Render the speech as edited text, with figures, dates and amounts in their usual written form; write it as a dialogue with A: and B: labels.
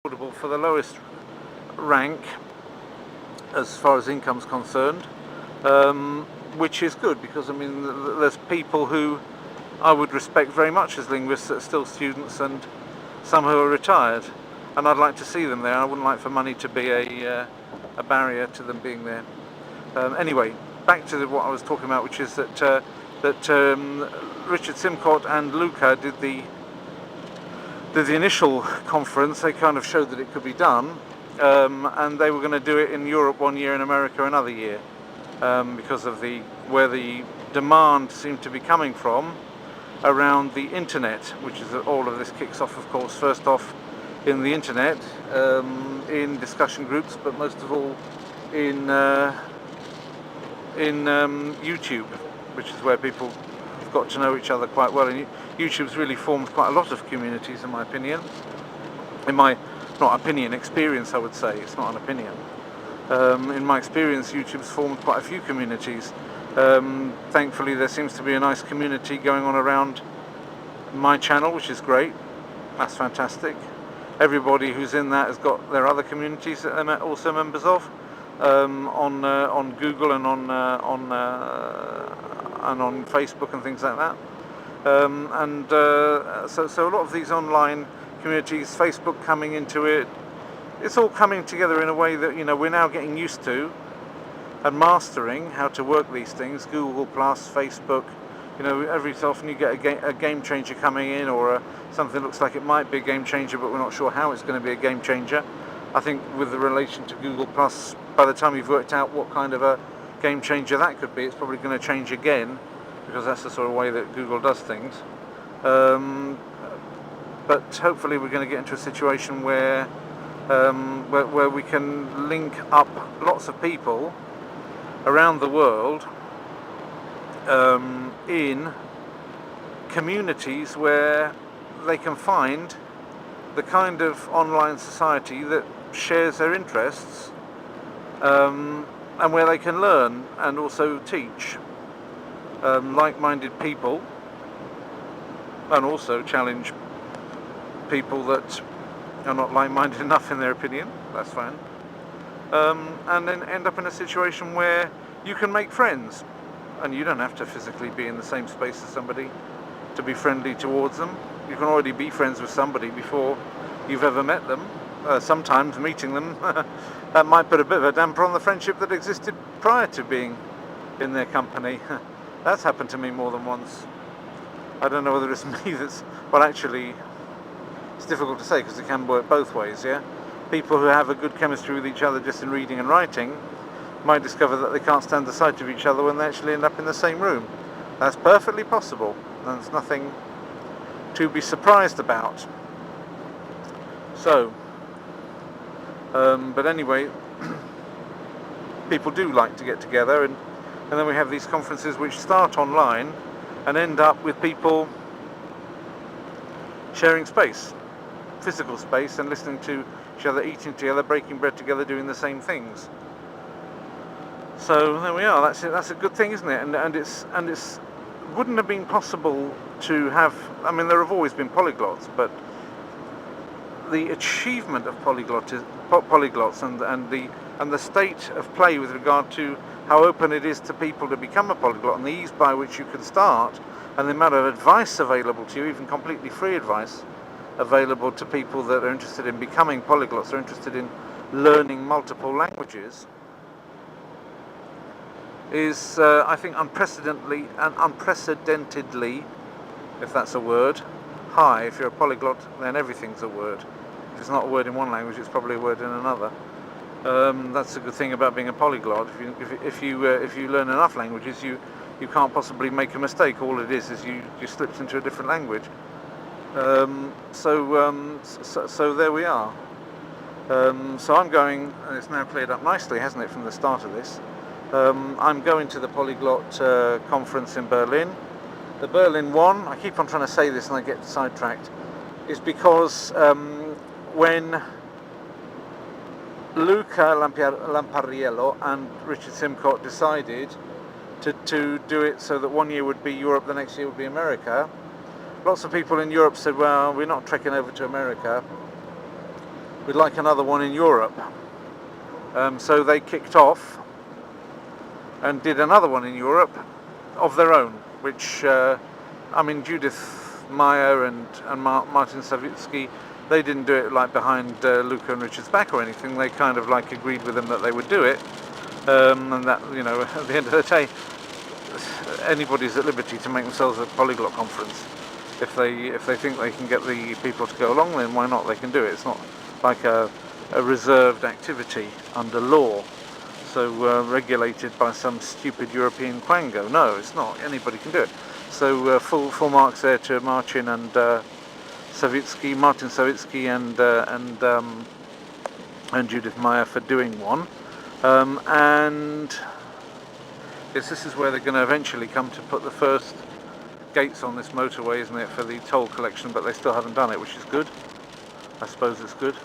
A: affordable for the lowest rank as far as income's concerned, which is good because I mean there's people who I would respect very much as linguists that are still students and some who are retired, and I'd like to see them there. I wouldn't like for money to be a barrier to them being there. Anyway, back to what I was talking about, which is that Richard Simcott and Luca did the initial conference. They kind of showed that it could be done, and they were going to do it in Europe one year, in America another year, because of where the demand seemed to be coming from around the internet, which is all of this kicks off, of course, first off in the internet, in discussion groups, but most of all in YouTube, which is where people have got to know each other quite well. And YouTube's really formed quite a lot of communities, in my opinion. In my experience, I would say. It's not an opinion. In my experience, YouTube's formed quite a few communities. Thankfully, there seems to be a nice community going on around my channel, which is great. That's fantastic. Everybody who's in that has got their other communities that they're also members of, on Google and on Facebook and things like that. So a lot of these online communities, Facebook coming into it, it's all coming together in a way that we're now getting used to and mastering how to work these things. Google Plus, Facebook, every so often you get a game changer coming in, or something that looks like it might be a game changer, but we're not sure how it's going to be a game changer. I think with the relation to Google Plus, by the time you've worked out what kind of a game changer that could be, it's probably going to change again, because that's the sort of way that Google does things. But hopefully we're going to get into a situation where we can link up lots of people around the world in communities where they can find the kind of online society that shares their interests, and where they can learn and also teach like-minded people, and also challenge people that are not like-minded enough in their opinion. That's fine. And then end up in a situation where you can make friends, and you don't have to physically be in the same space as somebody to be friendly towards them. You can already be friends with somebody before you've ever met them. Sometimes meeting them that might put a bit of a damper on the friendship that existed prior to being in their company. That's happened to me more than once. I don't know whether it's me that's... Well, actually, it's difficult to say because it can work both ways, yeah? People who have a good chemistry with each other just in reading and writing might discover that they can't stand the sight of each other when they actually end up in the same room. That's perfectly possible, and there's nothing to be surprised about. So, but anyway, people do like to get together, and then we have these conferences which start online and end up with people sharing space, physical space, and listening to each other, eating together, breaking bread together, doing the same things. So there we are. That's it. That's a good thing, isn't it? And it's wouldn't have been possible to have. I mean, there have always been polyglots, but the achievement of polyglots and the state of play with regard to how open it is to people to become a polyglot, and the ease by which you can start, and the amount of advice available to you, even completely free advice available to people that are interested in becoming polyglots, are interested in learning multiple languages, is I think unprecedentedly, if that's a word, high. If you're a polyglot, then everything's a word. If it's not a word in one language, it's probably a word in another. That's a good thing about being a polyglot. If you learn enough languages, you can't possibly make a mistake. All it is you slipped into a different language. So there we are. So I'm going, and it's now cleared up nicely, hasn't it, from the start of this. I'm going to the Polyglot conference in Berlin. The Berlin one, I keep on trying to say this and I get sidetracked, is because when Luca Lampariello and Richard Simcott decided to do it so that one year would be Europe, the next year would be America, lots of people in Europe said, well, we're not trekking over to America. we'd like another one in Europe. So they kicked off and did another one in Europe of their own, which Judith Meyer and Martin Savitsky, they didn't do it like behind Luca and Richard's back or anything. They kind of like agreed with them that they would do it, and that, you know, at the end of the day, anybody's at liberty to make themselves a polyglot conference. If they think they can get the people to go along, then why not? They can do it. It's not like a reserved activity under law, so regulated by some stupid European quango. No, it's not. Anybody can do it. So full marks there to Martin Savitsky and Judith Meyer for doing one. And yes, this is where they're going to eventually come to put the first gates on this motorway, isn't it, for the toll collection, but they still haven't done it, which is good. I suppose it's good.